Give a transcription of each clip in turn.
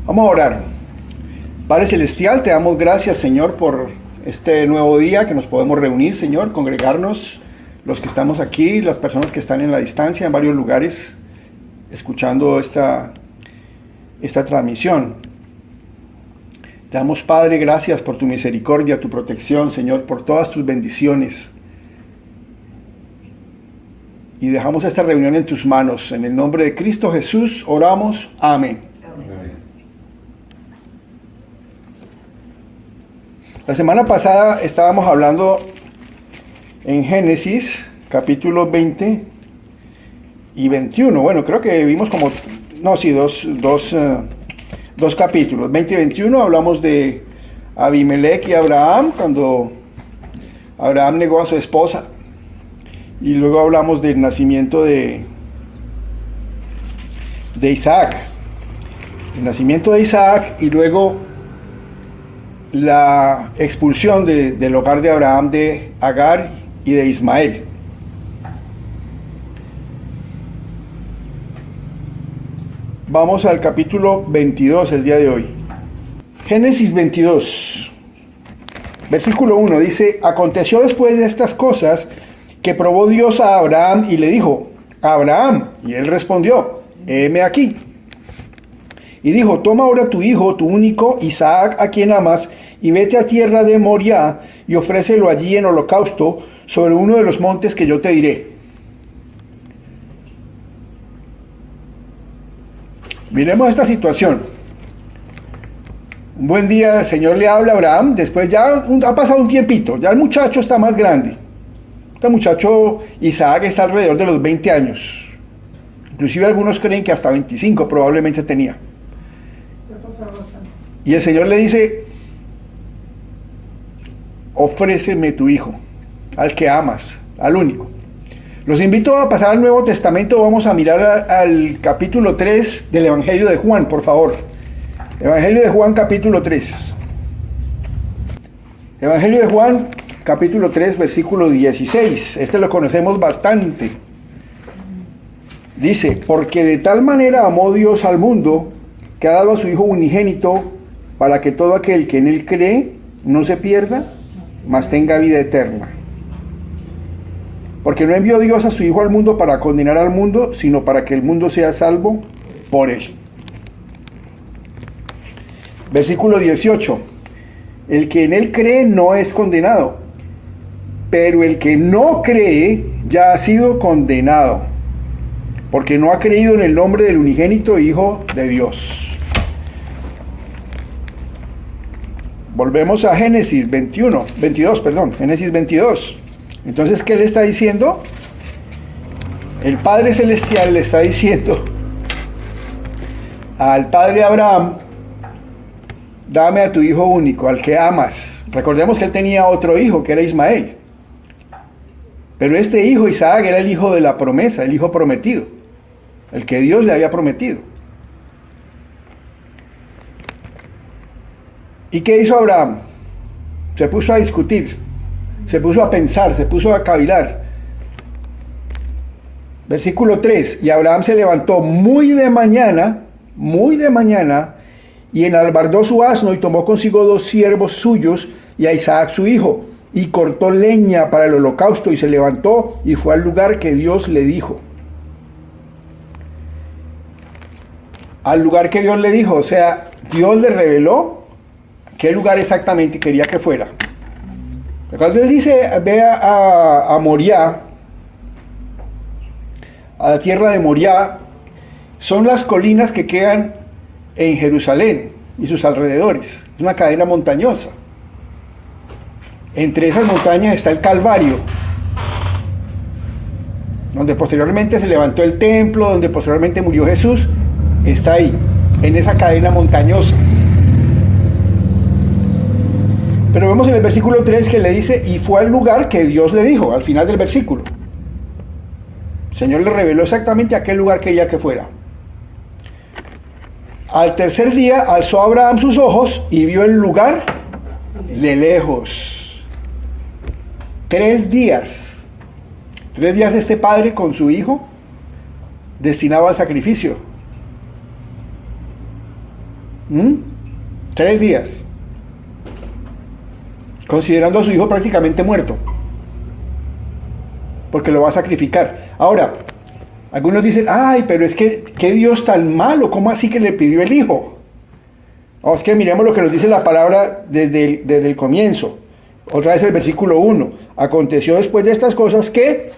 Vamos a orar. Padre Celestial, te damos gracias, Señor, por este nuevo día que nos podemos reunir, Señor, congregarnos, los que estamos aquí, las personas que están en la distancia, en varios lugares, escuchando esta transmisión. Te damos, Padre, gracias por tu misericordia, tu protección, Señor, por todas tus bendiciones. Y dejamos esta reunión en tus manos. En el nombre de Cristo Jesús oramos. Amén. La semana pasada estábamos hablando en Génesis, capítulos 20 y 21. Bueno, creo que vimos dos capítulos. 20 y 21 hablamos de Abimelech y Abraham, cuando Abraham negó a su esposa. Y luego hablamos del nacimiento de Isaac. El nacimiento de Isaac y luego la expulsión del hogar de Abraham de Agar y de Ismael. Vamos al capítulo 22 el día de hoy. Génesis 22, versículo 1 dice: Aconteció después de estas cosas que probó Dios a Abraham y le dijo: Abraham, y él respondió: heme aquí. Y dijo: toma ahora tu hijo, tu único, Isaac, a quien amas, y vete a tierra de Moriah, y ofrécelo allí en holocausto sobre uno de los montes que yo te diré. Miremos esta situación. Un buen día el Señor le habla a Abraham, después ya ha pasado un tiempito, ya el muchacho está más grande. Este muchacho Isaac está alrededor de los 20 años. Inclusive algunos creen que hasta 25 probablemente tenía. Y el Señor le dice: ofréceme tu hijo, al que amas, al único. Los invito a pasar al Nuevo Testamento. Vamos a mirar al capítulo 3 del Evangelio de Juan, por favor. Evangelio de Juan, capítulo 3. Evangelio de Juan, capítulo 3, versículo 16. Este lo conocemos bastante. Dice: porque de tal manera amó Dios al mundo, que ha dado a su Hijo unigénito, para que todo aquel que en él cree no se pierda, mas tenga vida eterna. Porque no envió Dios a su Hijo al mundo para condenar al mundo, sino para que el mundo sea salvo por él. Versículo 18. El que en él cree no es condenado, pero el que no cree ya ha sido condenado, porque no ha creído en el nombre del unigénito Hijo de Dios. Volvemos a Génesis 22. Génesis 22. Entonces, ¿qué le está diciendo? El Padre Celestial le está diciendo al padre Abraham: dame a tu hijo único, al que amas. Recordemos que él tenía otro hijo, que era Ismael. Pero este hijo, Isaac, era el hijo de la promesa, el hijo prometido, el que Dios le había prometido. ¿Y qué hizo Abraham? Se puso a discutir, se puso a pensar, se puso a cavilar. Versículo 3: y Abraham se levantó muy de mañana, y enalbardó su asno, y tomó consigo 2 siervos suyos, y a Isaac su hijo, y cortó leña para el holocausto, y se levantó, y fue al lugar que Dios le dijo. Al lugar que Dios le dijo, o sea, Dios le reveló qué lugar exactamente quería que fuera. Cuando Dios dice: ve a Moriah, a la tierra de Moriah, son las colinas que quedan en Jerusalén y sus alrededores. Es una cadena montañosa. Entre esas montañas está el Calvario, donde posteriormente se levantó el templo, donde posteriormente murió Jesús. Está ahí, en esa cadena montañosa. Pero vemos en el versículo 3 que le dice: y fue al lugar que Dios le dijo, al final del versículo. El Señor le reveló exactamente a qué lugar quería que fuera. Al tercer día alzó Abraham sus ojos y vio el lugar de lejos. 3 días. 3 días este padre con su hijo destinado al sacrificio. ¿Mm? 3 días. Considerando a su hijo prácticamente muerto. Porque lo va a sacrificar. Ahora, algunos dicen, ay, pero es que, ¿qué Dios tan malo? ¿Cómo así que le pidió el hijo? Es que miremos lo que nos dice la palabra desde el comienzo. Otra vez el versículo 1. Aconteció después de estas cosas que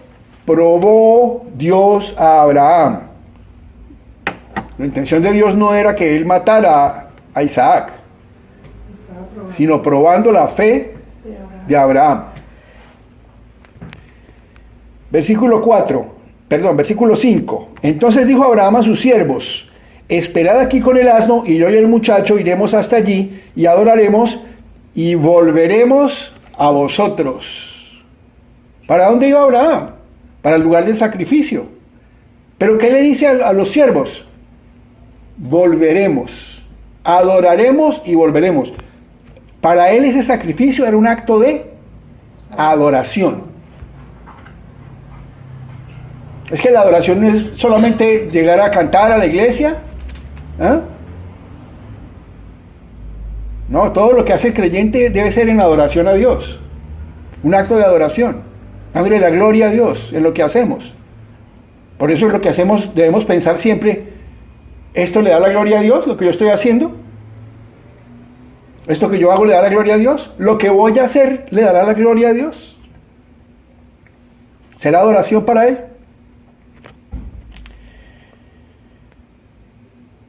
probó Dios a Abraham. La intención de Dios no era que él matara a Isaac, sino probando la fe de Abraham. Versículo 5. Entonces dijo Abraham a sus siervos: esperad aquí con el asno, y yo y el muchacho iremos hasta allí y adoraremos y volveremos a vosotros. ¿Para dónde iba Abraham? Para el lugar del sacrificio. ¿Pero qué le dice a los siervos? Volveremos, adoraremos y volveremos. Para él ese sacrificio era un acto de adoración. Es que la adoración no es solamente llegar a cantar a la iglesia. No, todo lo que hace el creyente debe ser en adoración a Dios. Un acto de adoración, dándole la gloria a Dios en lo que hacemos. Por eso es lo que hacemos, debemos pensar siempre: ¿esto le da la gloria a Dios, lo que yo estoy haciendo? ¿Esto que yo hago le da la gloria a Dios? ¿Lo que voy a hacer le dará la gloria a Dios? ¿Será adoración para Él?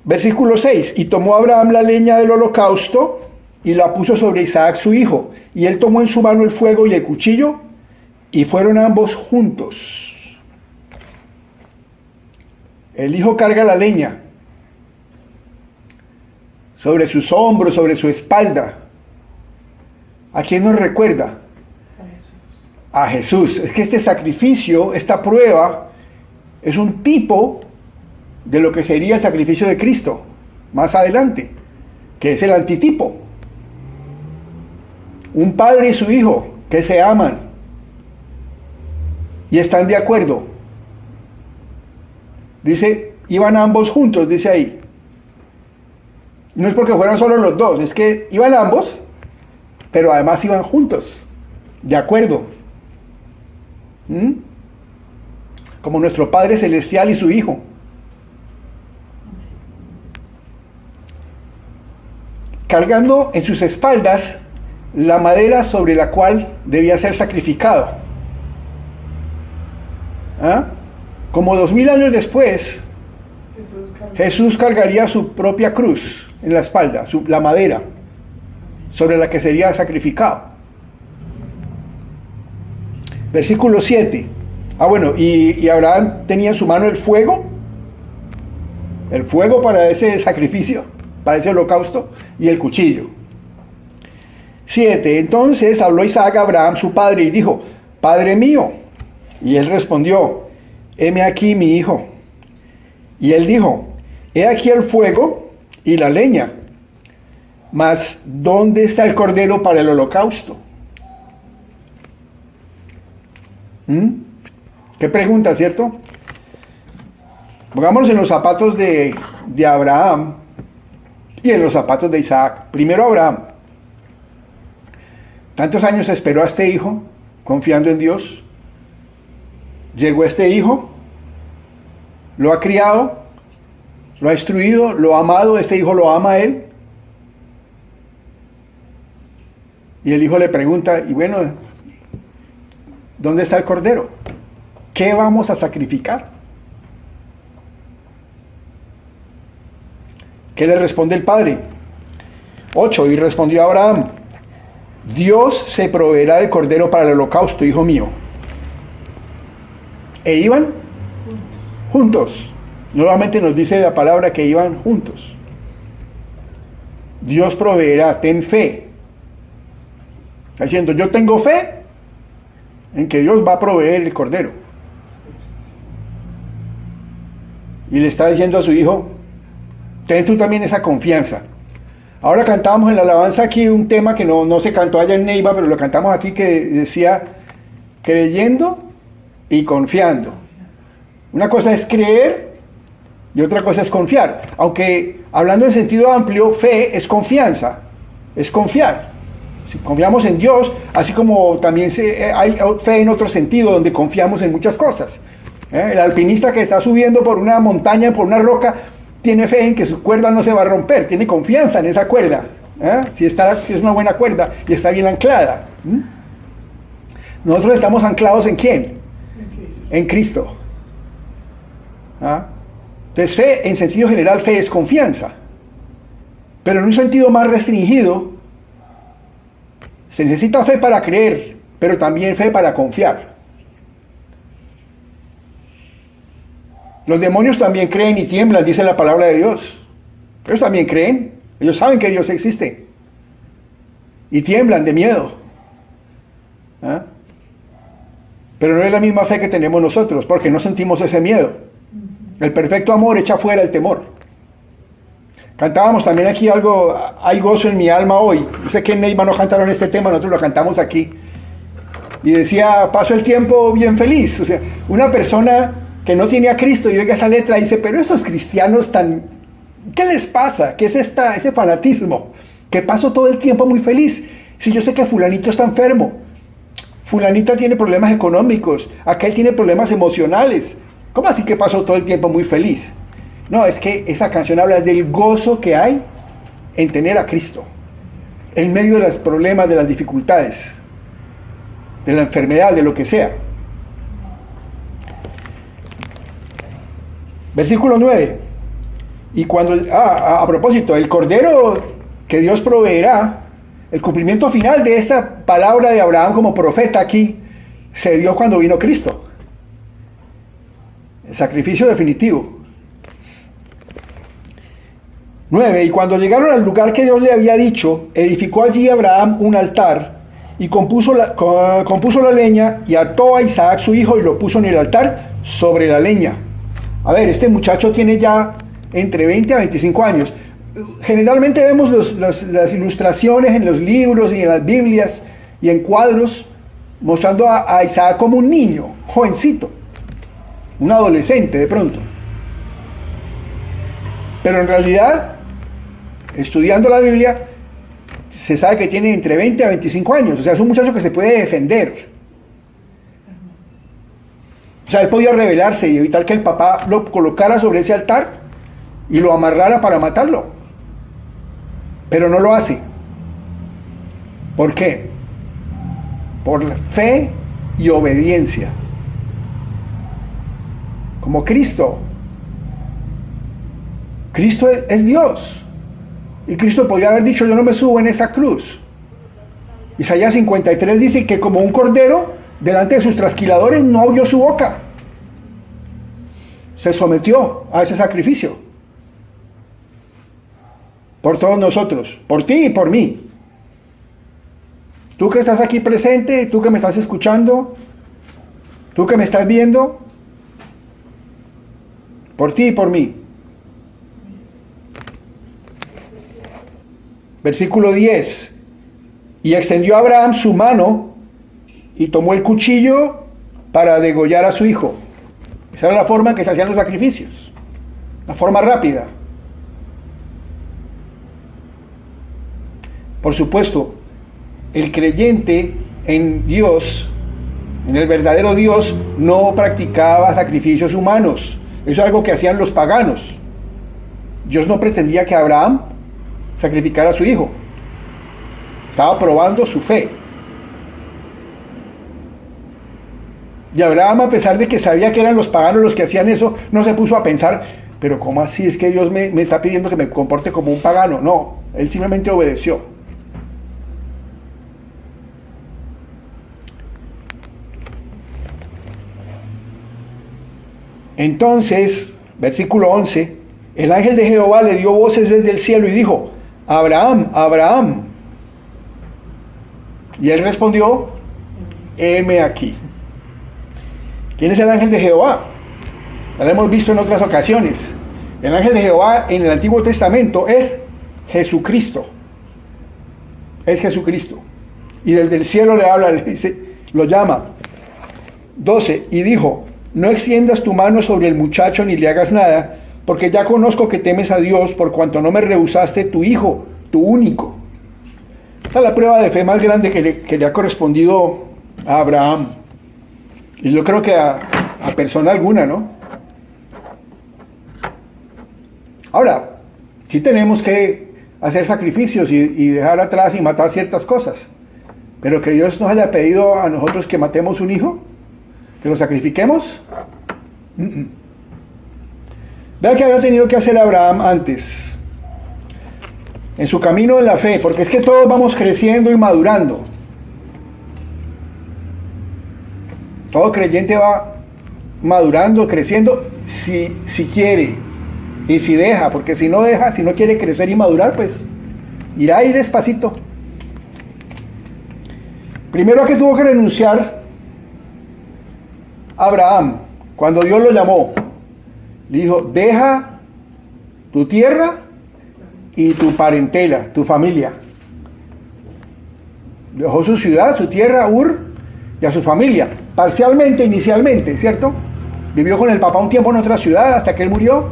Versículo 6. Y tomó Abraham la leña del holocausto y la puso sobre Isaac su hijo. Y él tomó en su mano el fuego y el cuchillo, y fueron ambos juntos. El hijo carga la leña sobre sus hombros, sobre su espalda. ¿A quién nos recuerda? A Jesús. Es que este sacrificio, esta prueba, es un tipo de lo que sería el sacrificio de Cristo más adelante, que es el antitipo. Un padre y su hijo que se aman y están de acuerdo. Dice, iban ambos juntos, dice ahí. No es porque fueran solo los dos, es que iban ambos, pero además iban juntos, de acuerdo. Como nuestro Padre Celestial y su Hijo. Cargando en sus espaldas la madera sobre la cual debía ser sacrificado. Como 2000 años después, Jesús cargaría su propia cruz en la espalda, la madera sobre la que sería sacrificado. Versículo 7. Y Abraham tenía en su mano el fuego para ese sacrificio, para ese holocausto, y el cuchillo. 7. Entonces habló Isaac a Abraham su padre y dijo: Padre mío. Y él respondió: heme aquí, mi hijo. Y él dijo: he aquí el fuego y la leña, mas ¿dónde está el cordero para el holocausto? Qué pregunta, ¿cierto? Pongámonos en los zapatos de Abraham y en los zapatos de Isaac. Primero Abraham. Tantos años esperó a este hijo, confiando en Dios. Llegó este hijo, lo ha criado, lo ha instruido, lo ha amado, este hijo lo ama a él. Y el hijo le pregunta: y bueno, ¿dónde está el cordero? ¿Qué vamos a sacrificar? ¿Qué le responde el padre? 8. Y respondió Abraham: Dios se proveerá de cordero para el holocausto, hijo mío. E iban juntos. Nuevamente nos dice la palabra que iban juntos. Dios proveerá, ten fe. Está diciendo: yo tengo fe en que Dios va a proveer el cordero. Y le está diciendo a su hijo: ten tú también esa confianza. Ahora cantamos en la alabanza aquí un tema que no se cantó allá en Neiva, pero lo cantamos aquí, que decía: creyendo y confiando. Una cosa es creer y otra cosa es confiar. Aunque hablando en sentido amplio, fe es confianza, es confiar. Si confiamos en Dios, así como también hay fe en otro sentido, donde confiamos en muchas cosas. El alpinista que está subiendo por una montaña, por una roca, tiene fe en que su cuerda no se va a romper, tiene confianza en esa cuerda. Si es una buena cuerda y está bien anclada. Nosotros estamos anclados ¿en quién? En Cristo. Entonces fe, en sentido general, fe es confianza. Pero en un sentido más restringido, se necesita fe para creer, pero también fe para confiar. Los demonios también creen y tiemblan, dice la palabra de Dios. Ellos también creen, ellos saben que Dios existe. Y tiemblan de miedo. Pero no es la misma fe que tenemos nosotros, porque no sentimos ese miedo. El perfecto amor echa fuera el temor. Cantábamos también aquí algo, hay gozo en mi alma hoy. Yo sé que en Neiva no cantaron este tema, nosotros lo cantamos aquí. Y decía, paso el tiempo bien feliz. O sea, una persona que no tiene a Cristo y oiga esa letra y dice, pero estos cristianos tan... ¿Qué les pasa? ¿Qué es ese fanatismo? Que paso todo el tiempo muy feliz. Si yo sé que fulanito está enfermo, fulanita tiene problemas económicos, aquel tiene problemas emocionales. ¿Cómo así que paso todo el tiempo muy feliz? No, es que esa canción habla del gozo que hay en tener a Cristo, en medio de los problemas, de las dificultades, de la enfermedad, de lo que sea. Versículo 9. Y cuando, a propósito, el Cordero que Dios proveerá, el cumplimiento final de esta palabra de Abraham como profeta aquí, se dio cuando vino Cristo. El sacrificio definitivo. 9. Y cuando llegaron al lugar que Dios le había dicho, edificó allí Abraham un altar y compuso la leña y ató a Isaac su hijo y lo puso en el altar sobre la leña. A ver, este muchacho tiene ya entre 20 a 25 años. Generalmente vemos las ilustraciones en los libros y en las Biblias y en cuadros mostrando a Isaac como un niño, jovencito, un adolescente de pronto. Pero en realidad, estudiando la Biblia, se sabe que tiene entre 20 a 25 años. O sea, es un muchacho que se puede defender. O sea, él podía rebelarse y evitar que el papá lo colocara sobre ese altar y lo amarrara para matarlo. Pero no lo hace. ¿Por qué? Por fe y obediencia. Como Cristo. Cristo es Dios. Y Cristo podía haber dicho, yo no me subo en esa cruz. Isaías 53 dice que como un cordero, delante de sus trasquiladores, no abrió su boca. Se sometió a ese sacrificio. Por todos nosotros, por ti y por mí. Tú que estás aquí presente, tú que me estás escuchando, tú que me estás viendo, por ti y por mí. Versículo 10. Y extendió Abraham su mano y tomó el cuchillo para degollar a su hijo. Esa era la forma en que se hacían los sacrificios. La forma rápida. Por supuesto, el creyente en Dios, en el verdadero Dios, no practicaba sacrificios humanos. Eso es algo que hacían los paganos. Dios no pretendía que Abraham sacrificara a su hijo. Estaba probando su fe. Y Abraham, a pesar de que sabía que eran los paganos los que hacían eso, no se puso a pensar, pero ¿cómo así? Es que Dios me está pidiendo que me comporte como un pagano. No, él simplemente obedeció. Entonces, versículo 11, el ángel de Jehová le dio voces desde el cielo y dijo, Abraham, Abraham. Y él respondió, heme aquí. ¿Quién es el ángel de Jehová? Ya lo hemos visto en otras ocasiones. El ángel de Jehová en el Antiguo Testamento es Jesucristo. Es Jesucristo. Y desde el cielo le habla, le dice, lo llama. 12. Y dijo, no extiendas tu mano sobre el muchacho ni le hagas nada, porque ya conozco que temes a Dios por cuanto no me rehusaste tu hijo, tu único. Esta es la prueba de fe más grande que le ha correspondido a Abraham. Y yo creo que a persona alguna, ¿no? Ahora, sí tenemos que hacer sacrificios y dejar atrás y matar ciertas cosas. Pero que Dios nos haya pedido a nosotros que matemos un hijo, que lo sacrifiquemos. Vea que había tenido que hacer Abraham antes, en su camino en la fe, porque es que todos vamos creciendo y madurando. Todo creyente va madurando, creciendo, si quiere y si deja, porque si no deja, si no quiere crecer y madurar, pues irá ahí despacito. Primero que tuvo que renunciar Abraham, cuando Dios lo llamó, le dijo: deja tu tierra y tu parentela, tu familia. Dejó su ciudad, su tierra, Ur, y a su familia, parcialmente, inicialmente, ¿cierto? Vivió con el papá un tiempo en otra ciudad hasta que él murió,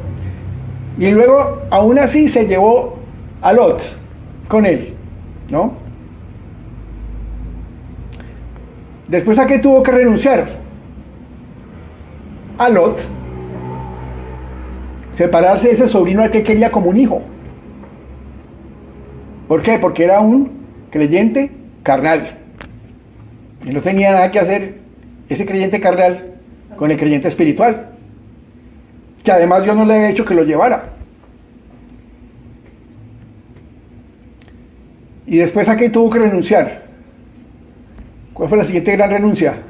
y luego, aún así, se llevó a Lot con él, ¿no? Después, ¿a qué tuvo que renunciar? A Lot. Separarse de ese sobrino al que quería como un hijo. ¿Por qué? Porque era un creyente carnal. Y no tenía nada que hacer ese creyente carnal con el creyente espiritual, que además Dios no le había hecho que lo llevara. Y después, ¿a qué tuvo que renunciar? ¿Cuál fue la siguiente gran renuncia?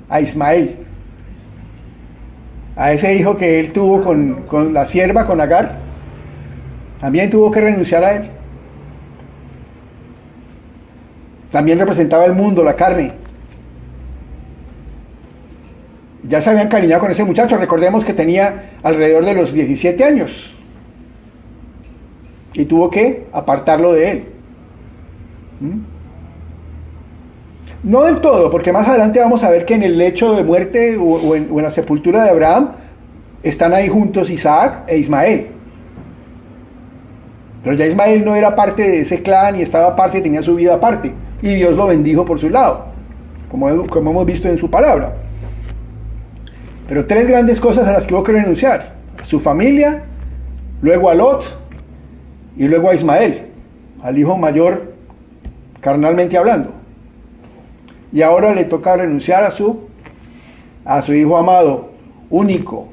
A Ismael, a ese hijo que él tuvo con la sierva, con Agar. También tuvo que renunciar a él. También representaba el mundo, la carne. Ya se había encariñado con ese muchacho. Recordemos que tenía alrededor de los 17 años y tuvo que apartarlo de él. No del todo, porque más adelante vamos a ver que en el lecho de muerte o en la sepultura de Abraham están ahí juntos Isaac e Ismael. Pero ya Ismael no era parte de ese clan y estaba aparte, tenía su vida aparte. Y Dios lo bendijo por su lado, como hemos visto en su palabra. Pero tres grandes cosas a las que hubo que renunciar: a su familia, luego a Lot y luego a Ismael, al hijo mayor, carnalmente hablando. Y ahora le toca renunciar a su hijo amado, único.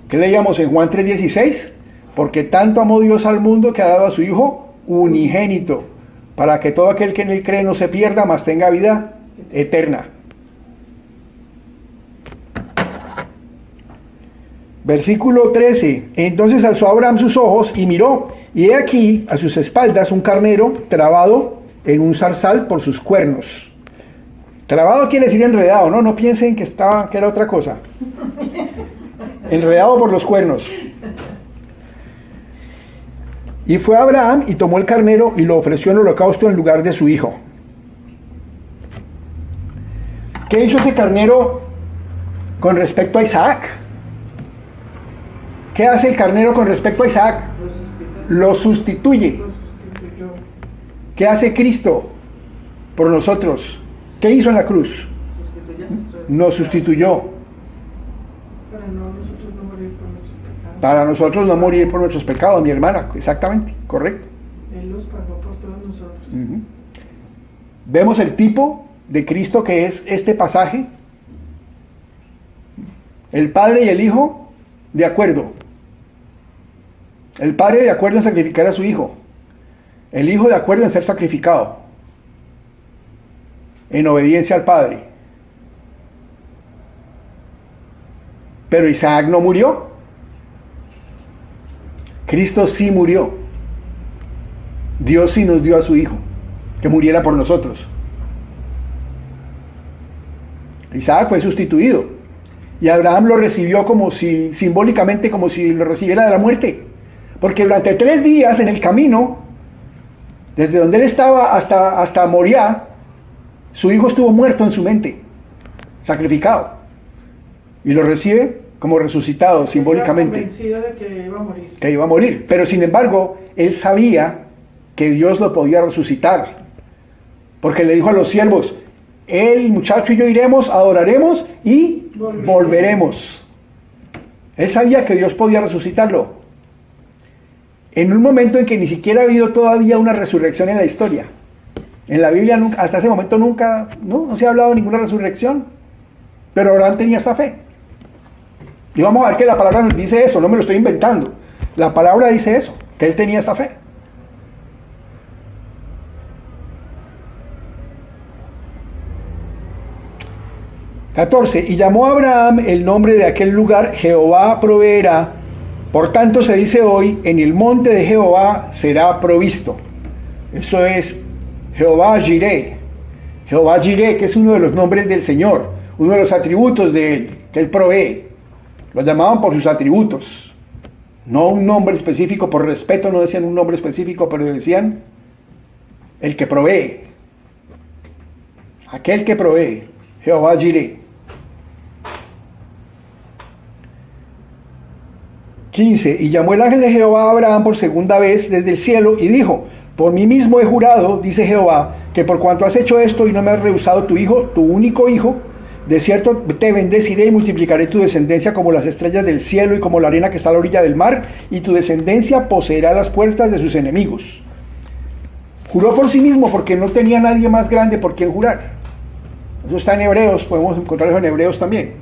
¿Qué leíamos en Juan 3:16? Porque tanto amó Dios al mundo que ha dado a su hijo unigénito, para que todo aquel que en él cree no se pierda, mas tenga vida eterna. Versículo 13. Entonces alzó Abraham sus ojos y miró, y he aquí a sus espaldas un carnero trabado en un zarzal por sus cuernos. Trabado quiere decir enredado, ¿no? No piensen que era otra cosa. Enredado por los cuernos. Y fue Abraham y tomó el carnero y lo ofreció en holocausto en lugar de su hijo. ¿Qué hizo ese carnero con respecto a Isaac? ¿Qué hace el carnero con respecto a Isaac? Lo sustituye. ¿Qué hace Cristo por nosotros? ¿Qué hizo en la cruz? Nos sustituyó. Para nosotros no morir por nuestros pecados, mi hermana. Exactamente, correcto. Él los pagó por todos nosotros. Vemos el tipo de Cristo que es este pasaje. El Padre y el Hijo de acuerdo. El Padre de acuerdo en sacrificar a su Hijo. El Hijo de acuerdo en ser sacrificado. En obediencia al Padre. Pero Isaac no murió. Cristo sí murió. Dios sí nos dio a su Hijo, que muriera por nosotros. Isaac fue sustituido. Y Abraham lo recibió simbólicamente, como si lo recibiera de la muerte. Porque durante 3 días en el camino, desde donde él estaba hasta Moriah, Su hijo estuvo muerto en su mente, sacrificado, y lo recibe como resucitado simbólicamente. Convencido de que iba a morir. Que iba a morir, pero sin embargo, él sabía que Dios lo podía resucitar, porque le dijo a los siervos, el muchacho y yo iremos, adoraremos y volveremos. Él sabía que Dios podía resucitarlo, en un momento en que ni siquiera ha habido todavía una resurrección en la historia. En la Biblia nunca, hasta ese momento nunca, no se ha hablado de ninguna resurrección, pero Abraham tenía esta fe. Y vamos a ver que la palabra nos dice eso, no me lo estoy inventando. La palabra dice eso, que él tenía esta fe. Y llamó a Abraham el nombre de aquel lugar, Jehová proveerá. Por tanto se dice hoy, en el monte de Jehová será provisto. Eso es Jehová Jireh. Jehová Jireh, que es uno de los nombres del Señor, uno de los atributos de Él, que Él provee. Lo llamaban por sus atributos, no un nombre específico, por respeto no decían un nombre específico, pero decían el que provee, aquel que provee, Jehová Jireh. 15. Y llamó el ángel de Jehová a Abraham por segunda vez desde el cielo y dijo, por mí mismo he jurado, dice Jehová, que por cuanto has hecho esto y no me has rehusado tu hijo, tu único hijo, de cierto te bendeciré y multiplicaré tu descendencia como las estrellas del cielo y como la arena que está a la orilla del mar, y tu descendencia poseerá las puertas de sus enemigos. Juró por sí mismo porque no tenía nadie más grande por quien jurar. Eso está en Hebreos, podemos encontrarlo en Hebreos también.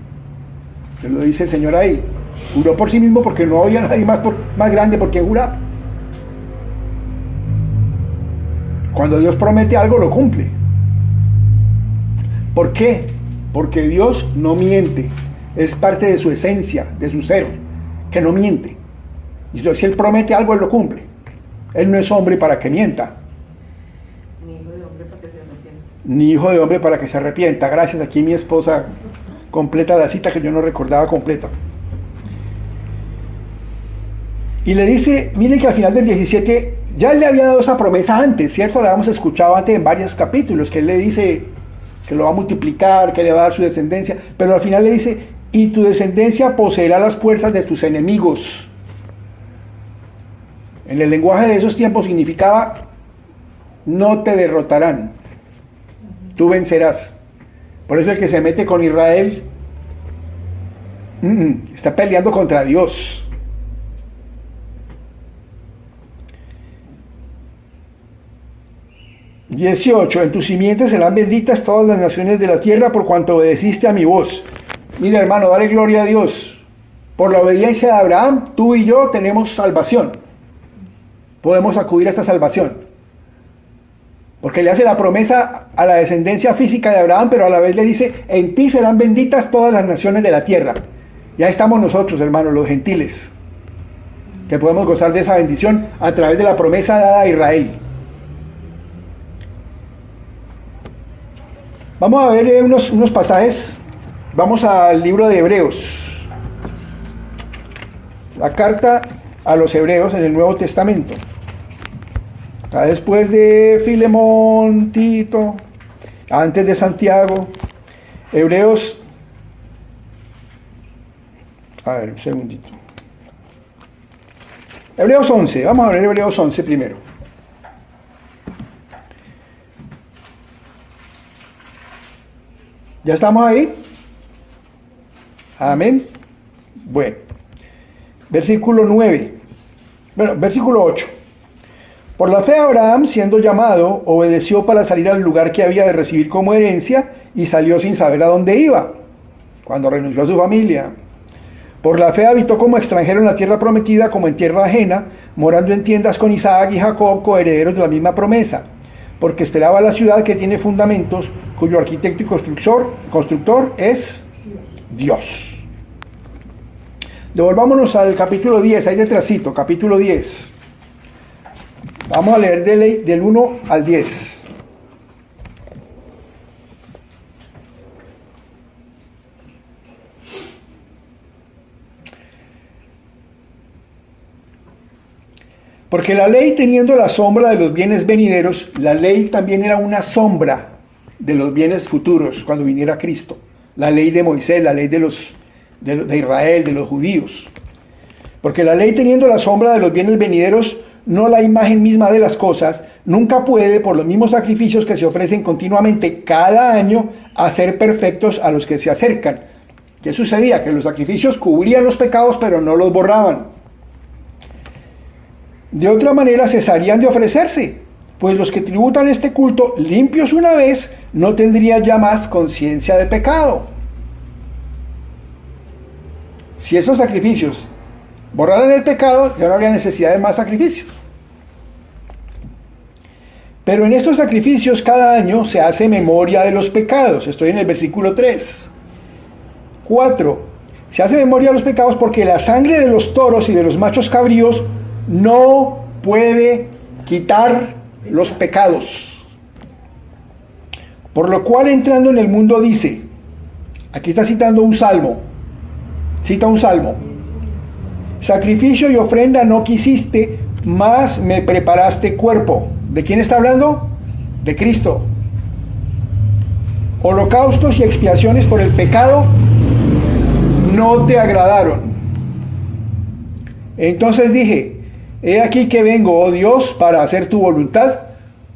Se lo dice el Señor ahí. Juró por sí mismo porque no había nadie más grande por quien jurar. Cuando Dios promete algo, lo cumple. ¿Por qué? Porque Dios no miente. Es parte de su esencia, de su ser, que no miente. Y si Él promete algo, Él lo cumple. Él no es hombre para que mienta. Ni hijo de hombre para que se arrepienta. Ni hijo de hombre para que se arrepienta. Gracias, aquí mi esposa completa la cita que yo no recordaba completa. Y le dice, miren que al final del 17, ya le había dado esa promesa antes, ¿cierto? La hemos escuchado antes en varios capítulos, que Él le dice que lo va a multiplicar, que le va a dar su descendencia, pero al final le dice, y tu descendencia poseerá las puertas de tus enemigos. En el lenguaje de esos tiempos significaba, no te derrotarán, tú vencerás. Por eso el que se mete con Israel, está peleando contra Dios. « 18. En tus simientes serán benditas todas las naciones de la tierra por cuanto obedeciste a mi voz. Mira, hermano, dale gloria a Dios. Por la obediencia de Abraham, tú y yo tenemos salvación. Podemos acudir a esta salvación. Porque le hace la promesa a la descendencia física de Abraham, pero a la vez le dice, en ti serán benditas todas las naciones de la tierra. Ya estamos nosotros, hermanos, los gentiles, que podemos gozar de esa bendición a través de la promesa dada a Israel. Vamos a ver unos pasajes. Vamos al libro de Hebreos. La carta a los Hebreos en el Nuevo Testamento. Está después de Filemón, Tito, antes de Santiago. Hebreos. A ver, un segundito. Hebreos 11. Vamos a ver Hebreos 11 primero. ¿Ya estamos ahí? Amén. Bueno. Versículo 9. Bueno, versículo 8. Por la fe Abraham, siendo llamado, obedeció para salir al lugar que había de recibir como herencia y salió sin saber a dónde iba, cuando renunció a su familia. Por la fe habitó como extranjero en la tierra prometida, como en tierra ajena, morando en tiendas con Isaac y Jacob, coherederos de la misma promesa, porque esperaba la ciudad que tiene fundamentos, cuyo arquitecto y constructor es Dios. Devolvámonos al capítulo 10, ahí detrásito, capítulo 10. Vamos a leer del 1 al 10. Porque la ley, teniendo la sombra de los bienes venideros, la ley también era una sombra de los bienes futuros cuando viniera Cristo. La ley de Moisés, la ley de Israel, de los judíos. Porque la ley, teniendo la sombra de los bienes venideros, no la imagen misma de las cosas, nunca puede, por los mismos sacrificios que se ofrecen continuamente cada año, hacer perfectos a los que se acercan. ¿Qué sucedía? Que los sacrificios cubrían los pecados, pero no los borraban. De otra manera cesarían de ofrecerse, pues los que tributan este culto, limpios una vez, no tendrían ya más conciencia de pecado. Si esos sacrificios borraran el pecado, ya no habría necesidad de más sacrificios. Pero en estos sacrificios cada año se hace memoria de los pecados. Estoy en el versículo 3. 4. Se hace memoria de los pecados porque la sangre de los toros y de los machos cabríos no puede quitar los pecados. Por lo cual, entrando en el mundo, dice, aquí está citando un salmo, cita un salmo: sacrificio y ofrenda no quisiste, mas me preparaste cuerpo. ¿De quién está hablando? De Cristo. Holocaustos y expiaciones por el pecado no te agradaron. Entonces dije, he aquí que vengo, oh Dios, para hacer tu voluntad,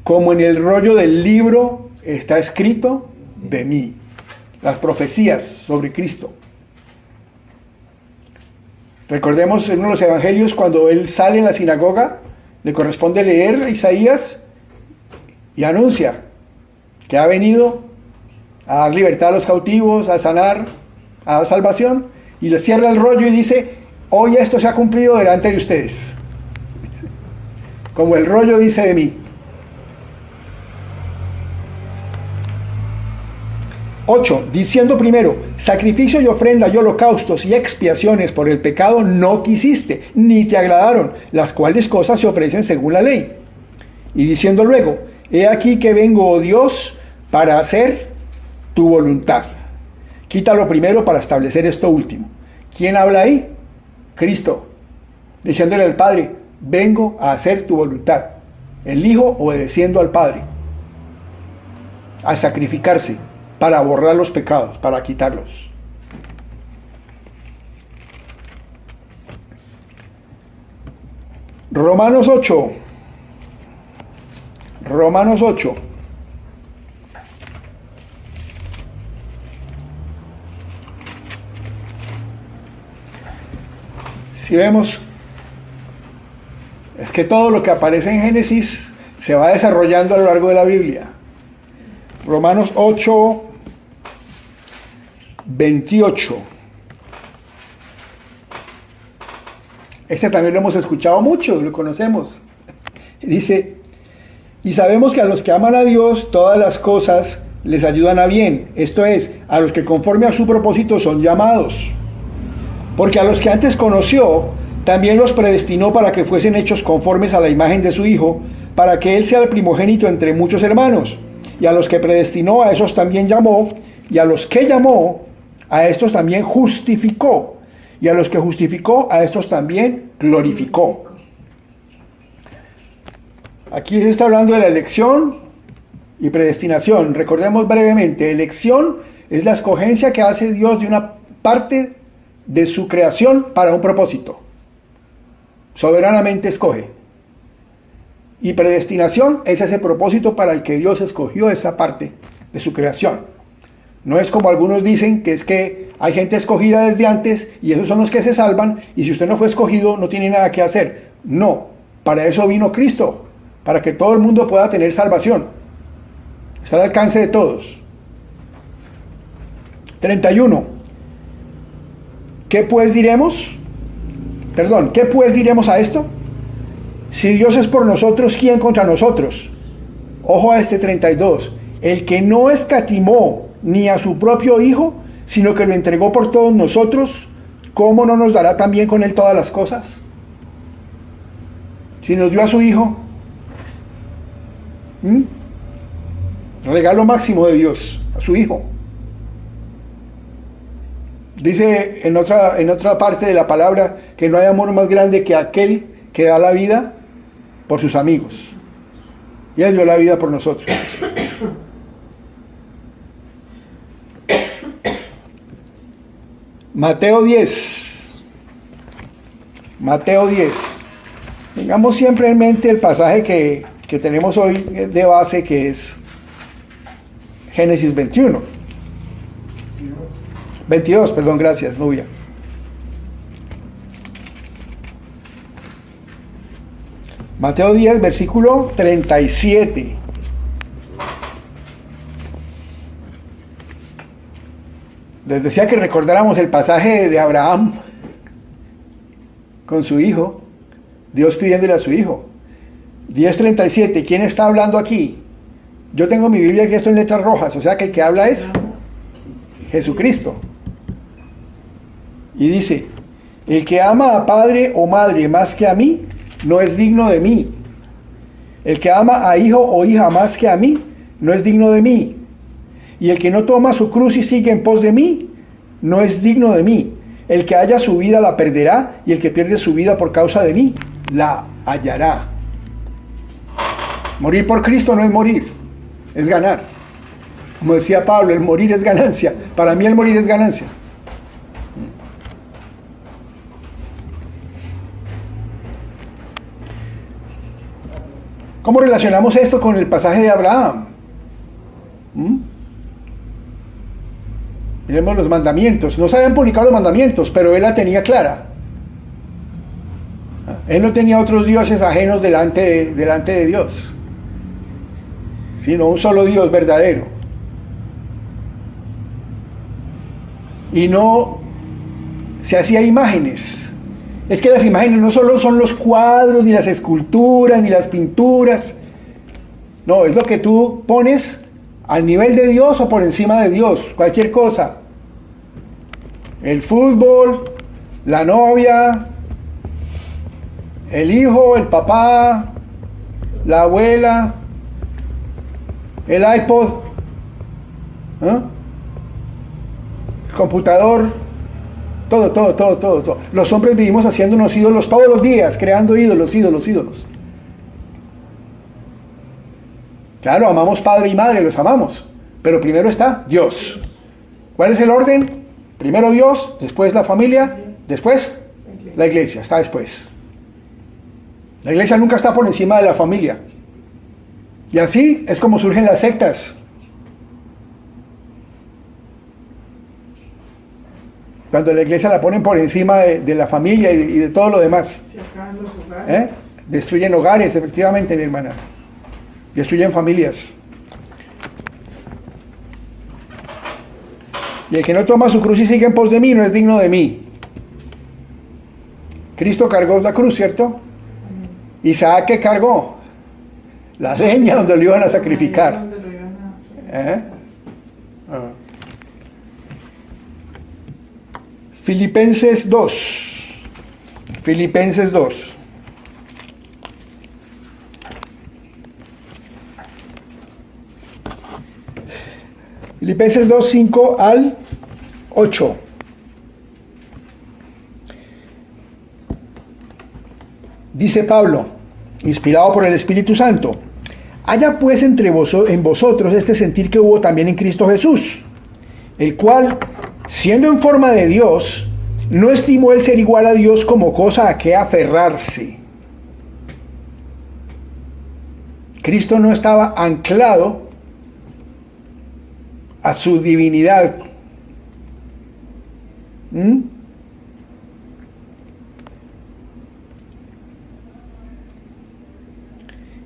como en el rollo del libro está escrito de mí. Las profecías sobre Cristo. Recordemos en uno de los evangelios, cuando él sale en la sinagoga, le corresponde leer a Isaías y anuncia que ha venido a dar libertad a los cautivos, a sanar, a dar salvación, y le cierra el rollo y dice, hoy esto se ha cumplido delante de ustedes, como el rollo dice de mí. 8. Diciendo primero, sacrificio y ofrenda y holocaustos y expiaciones por el pecado no quisiste, ni te agradaron, las cuales cosas se ofrecen según la ley. Y diciendo luego, he aquí que vengo, oh Dios, para hacer tu voluntad. Quítalo primero para establecer esto último. ¿Quién habla ahí? Cristo, diciéndole al Padre, vengo a hacer tu voluntad. El Hijo obedeciendo al Padre, a sacrificarse para borrar los pecados, para quitarlos. Romanos 8. Romanos 8. Si vemos, es que todo lo que aparece en Génesis se va desarrollando a lo largo de la Biblia. Romanos 8, 28. Este también lo hemos escuchado mucho, lo conocemos. Dice, y sabemos que a los que aman a Dios, todas las cosas les ayudan a bien. Esto es, a los que conforme a su propósito son llamados. Porque a los que antes conoció, también los predestinó para que fuesen hechos conformes a la imagen de su Hijo, para que Él sea el primogénito entre muchos hermanos. Y a los que predestinó, a esos también llamó, y a los que llamó, a estos también justificó, y a los que justificó, a estos también glorificó. Aquí se está hablando de la elección y predestinación. Recordemos brevemente, elección es la escogencia que hace Dios de una parte de su creación para un propósito. Soberanamente escoge. Y predestinación es ese propósito para el que Dios escogió esa parte de su creación. No es como algunos dicen, que es que hay gente escogida desde antes y esos son los que se salvan, y si usted no fue escogido no tiene nada que hacer. No, para eso vino Cristo, para que todo el mundo pueda tener salvación. Está al alcance de todos. 31. ¿Qué pues diremos a esto? Si Dios es por nosotros, ¿quién contra nosotros? Ojo a este 32. El que no escatimó ni a su propio Hijo, sino que lo entregó por todos nosotros, ¿cómo no nos dará también con Él todas las cosas? Si nos dio a su Hijo, regalo máximo de Dios, a su Hijo. Dice en otra parte de la palabra que no hay amor más grande que aquel que da la vida por sus amigos. Y Él dio la vida por nosotros. Mateo 10. Mateo 10. Tengamos siempre en mente el pasaje que tenemos hoy de base, que es Génesis 21. 22, perdón, gracias, Nubia. Mateo 10, versículo 37. Les decía que recordáramos el pasaje de Abraham con su hijo, Dios pidiéndole a su hijo. 10:37, ¿quién está hablando aquí? Yo tengo mi Biblia aquí, esto en letras rojas, o sea que el que habla es Jesucristo. Y dice, el que ama a padre o madre más que a mí, no es digno de mí. El que ama a hijo o hija más que a mí, no es digno de mí. Y el que no toma su cruz y sigue en pos de mí, no es digno de mí. El que haya su vida la perderá, y el que pierde su vida por causa de mí, la hallará. Morir por Cristo no es morir, es ganar. Como decía Pablo, el morir es ganancia. Para mí el morir es ganancia. ¿Cómo relacionamos esto con el pasaje de Abraham? Miremos los mandamientos. No se habían publicado los mandamientos, pero él la tenía clara. Él no tenía otros dioses ajenos delante de Dios, sino un solo Dios verdadero. Y no se hacía imágenes. Es que las imágenes no solo son los cuadros, ni las esculturas, ni las pinturas. No, es lo que tú pones al nivel de Dios o por encima de Dios, cualquier cosa. El fútbol, la novia, el hijo, el papá, la abuela, el iPod, el computador, todo. Los hombres vivimos haciendo unos ídolos todos los días, creando ídolos. Claro, amamos padre y madre, los amamos, pero primero está Dios. ¿Cuál es el orden? Primero Dios, después la familia, después la iglesia, está después. La iglesia nunca está por encima de la familia. Y así es como surgen las sectas. Cuando la iglesia la ponen por encima de la familia y de todo lo demás. Se acaban los hogares. Destruyen hogares, efectivamente, mi hermana. Destruyen familias. Y el que no toma su cruz y sigue en pos de mí, no es digno de mí. Cristo cargó la cruz, ¿cierto? Isaac, ¿qué cargó? La leña donde lo iban a sacrificar. Donde lo iban a sacrificar. Filipenses 2. Filipenses 2. Filipenses 2, 5 al 8. Dice Pablo, inspirado por el Espíritu Santo: haya pues en vosotros este sentir que hubo también en Cristo Jesús, el cual, siendo en forma de Dios, no estimó el ser igual a Dios como cosa a que aferrarse. Cristo no estaba anclado a su divinidad.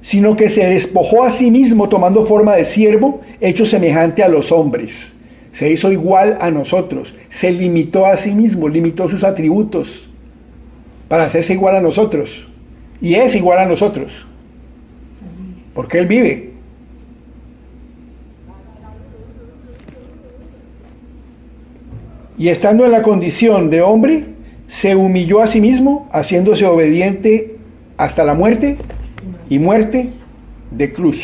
Sino que se despojó a sí mismo tomando forma de siervo, hecho semejante a los hombres. Se hizo igual a nosotros, se limitó a sí mismo, limitó sus atributos para hacerse igual a nosotros. Y es igual a nosotros, porque Él vive. Y estando en la condición de hombre, se humilló a sí mismo, haciéndose obediente hasta la muerte, y muerte de cruz.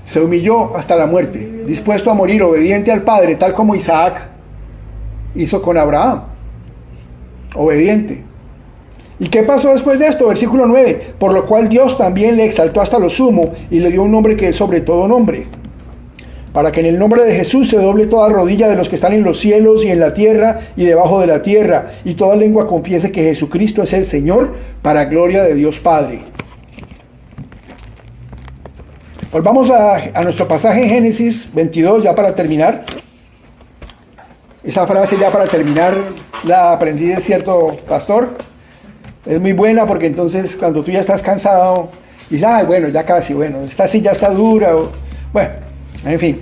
Se humilló hasta la muerte, dispuesto a morir obediente al Padre, tal como Isaac hizo con Abraham. Obediente. ¿Y qué pasó después de esto? Versículo 9. Por lo cual Dios también le exaltó hasta lo sumo y le dio un nombre que es sobre todo nombre, para que en el nombre de Jesús se doble toda rodilla de los que están en los cielos y en la tierra y debajo de la tierra, y toda lengua confiese que Jesucristo es el Señor, para gloria de Dios Padre. Volvamos a nuestro pasaje en Génesis 22, ya para terminar. Esa frase ya para terminar la aprendí de cierto pastor. Es muy buena porque entonces cuando tú ya estás cansado, dices, ah, bueno, ya casi, bueno, esta silla está dura, bueno, en fin.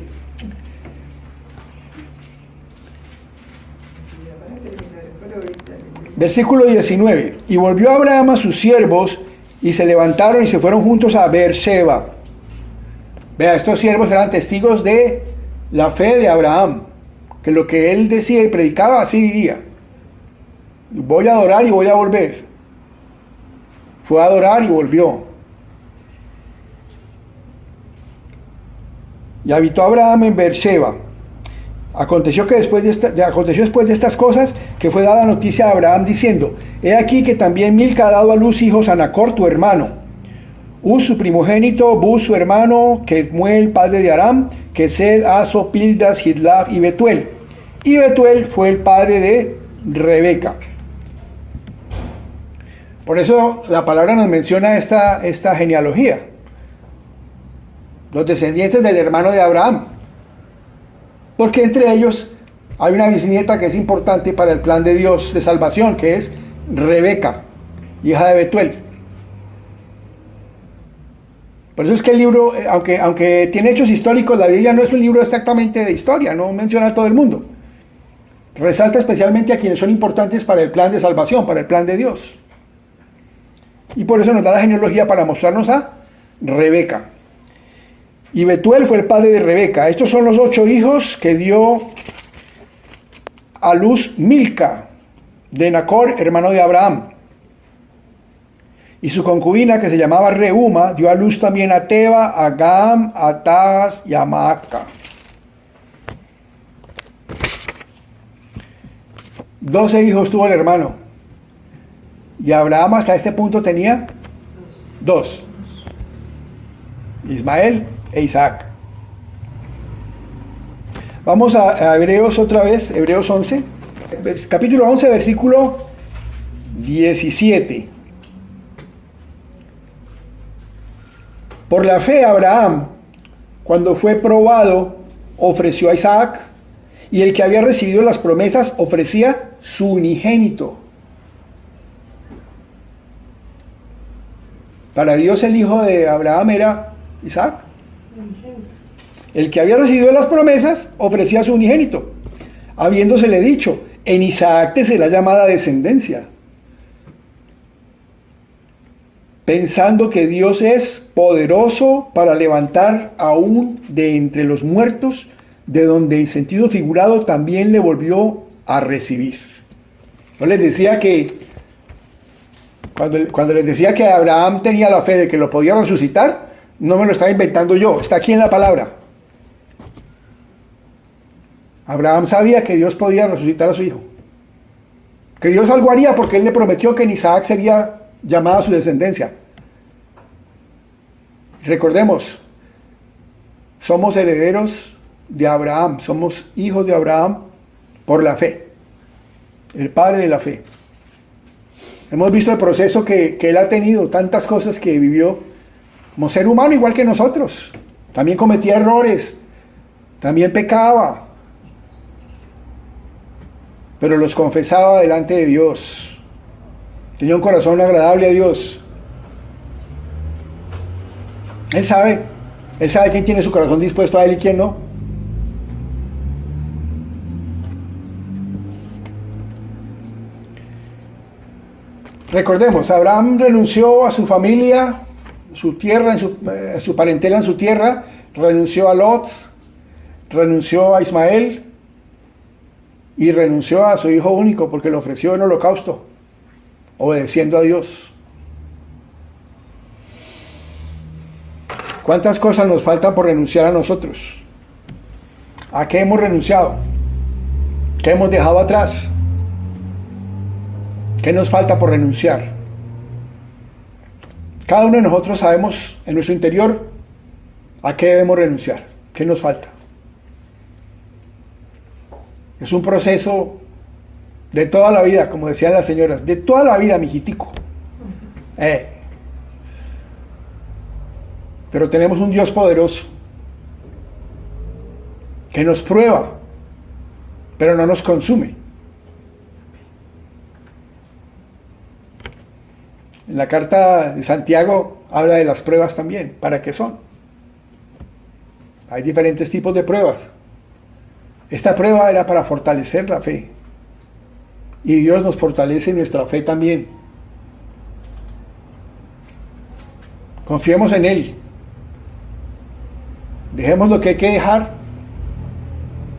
Versículo 19. Y volvió Abraham a sus siervos y se levantaron y se fueron juntos a Beerseba. Vea, estos siervos eran testigos de la fe de Abraham, que lo que él decía y predicaba, así vivía. Voy a adorar y voy a volver. Fue a adorar y volvió. Y habitó Abraham en Beerseba. Aconteció después de estas cosas que fue dada noticia a Abraham diciendo: he aquí que también Milca ha dado a luz hijos a Nacor tu hermano, Uz su primogénito, Buz su hermano, Kemuel padre de Aram, Kesed, Aso, Pildas, Hidlaf y Betuel. Y Betuel fue el padre de Rebeca. Por eso la palabra nos menciona esta genealogía. Los descendientes del hermano de Abraham. Porque entre ellos hay una bisnieta que es importante para el plan de Dios de salvación, que es Rebeca, hija de Betuel. Por eso es que el libro, aunque tiene hechos históricos, la Biblia no es un libro exactamente de historia, no menciona a todo el mundo. Resalta especialmente a quienes son importantes para el plan de salvación, para el plan de Dios. Y por eso nos da la genealogía para mostrarnos a Rebeca. Y Betuel fue el padre de Rebeca. Estos son los 8 hijos que dio a luz Milca, de Nacor, hermano de Abraham. Y su concubina, que se llamaba Reuma, dio a luz también a Teba, a Gam, a Taz y a Maaca. 12 hijos tuvo el hermano. Y Abraham hasta este punto tenía 2. Ismael e Isaac. Vamos a Hebreos otra vez, Hebreos 11, capítulo 11, versículo 17. Por la fe Abraham, cuando fue probado, ofreció a Isaac, y el que había recibido las promesas ofrecía su unigénito. Para Dios el hijo de Abraham era Isaac. El que había recibido las promesas ofrecía a su unigénito, habiéndosele dicho: en Isaac te será llamada descendencia. Pensando que Dios es poderoso para levantar aún de entre los muertos, de donde en sentido figurado también le volvió a recibir. Yo les decía que cuando les decía que Abraham tenía la fe de que lo podía resucitar, no me lo estaba inventando yo, está aquí en la palabra. Abraham sabía que Dios podía resucitar a su hijo, que Dios algo haría porque él le prometió que en Isaac sería llamada su descendencia. Recordemos, somos herederos de Abraham, somos hijos de Abraham por la fe, el padre de la fe. Hemos visto el proceso que él ha tenido, tantas cosas que vivió como ser humano igual que nosotros. También cometía errores, también pecaba, pero los confesaba delante de Dios. Tenía un corazón agradable a Dios. Él sabe quién tiene su corazón dispuesto a él y quién no. Recordemos, Abraham renunció a su familia, su tierra, su parentela en su tierra, renunció a Lot, renunció a Ismael y renunció a su hijo único porque le ofreció en holocausto, obedeciendo a Dios. ¿Cuántas cosas nos faltan por renunciar a nosotros? ¿A qué hemos renunciado? ¿Qué hemos dejado atrás? ¿Qué nos falta por renunciar? Cada uno de nosotros sabemos en nuestro interior a qué debemos renunciar, qué nos falta. Es un proceso de toda la vida, como decían las señoras, de toda la vida, mijitico. Pero tenemos un Dios poderoso que nos prueba, pero no nos consume. En la carta de Santiago habla de las pruebas también. ¿Para qué son? Hay diferentes tipos de pruebas. Esta prueba era para fortalecer la fe. Y Dios nos fortalece nuestra fe también. Confiemos en Él. Dejemos lo que hay que dejar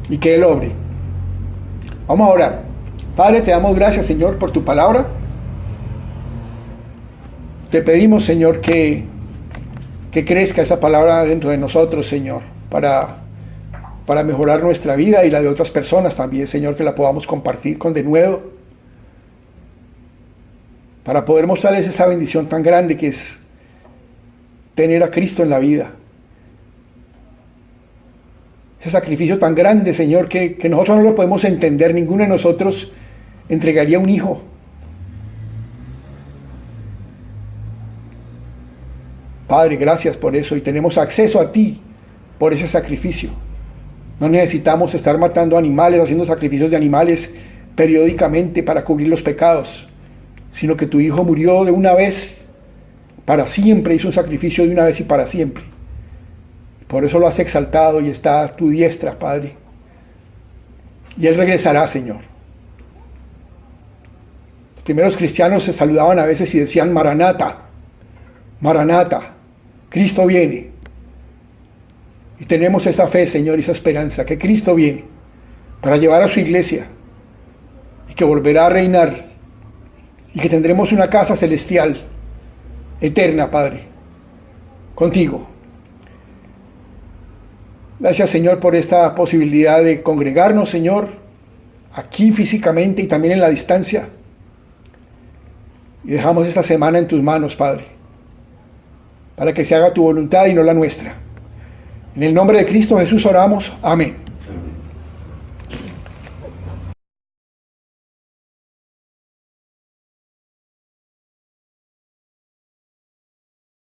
y que Él obre. Vamos a orar. Padre, te damos gracias, Señor, por tu palabra. Te pedimos, Señor, que crezca esa palabra dentro de nosotros, Señor, para mejorar nuestra vida y la de otras personas también, Señor, que la podamos compartir con denuedo, para poder mostrarles esa bendición tan grande que es tener a Cristo en la vida. Ese sacrificio tan grande, Señor, que nosotros no lo podemos entender. Ninguno de nosotros entregaría un hijo. Padre, gracias por eso, y tenemos acceso a ti por ese sacrificio. No necesitamos estar matando animales, haciendo sacrificios de animales periódicamente para cubrir los pecados, sino que tu Hijo murió de una vez para siempre, hizo un sacrificio de una vez y para siempre. Por eso lo has exaltado y está a tu diestra, Padre. Y Él regresará, Señor. Los primeros cristianos se saludaban a veces y decían Maranata, Maranata, Cristo viene. Y tenemos esa fe, Señor, y esa esperanza, que Cristo viene para llevar a su iglesia y que volverá a reinar y que tendremos una casa celestial, eterna, Padre, contigo. Gracias, Señor, por esta posibilidad de congregarnos, Señor, aquí físicamente y también en la distancia. Y dejamos esta semana en tus manos, Padre, para que se haga tu voluntad y no la nuestra. En el nombre de Cristo Jesús oramos. Amén.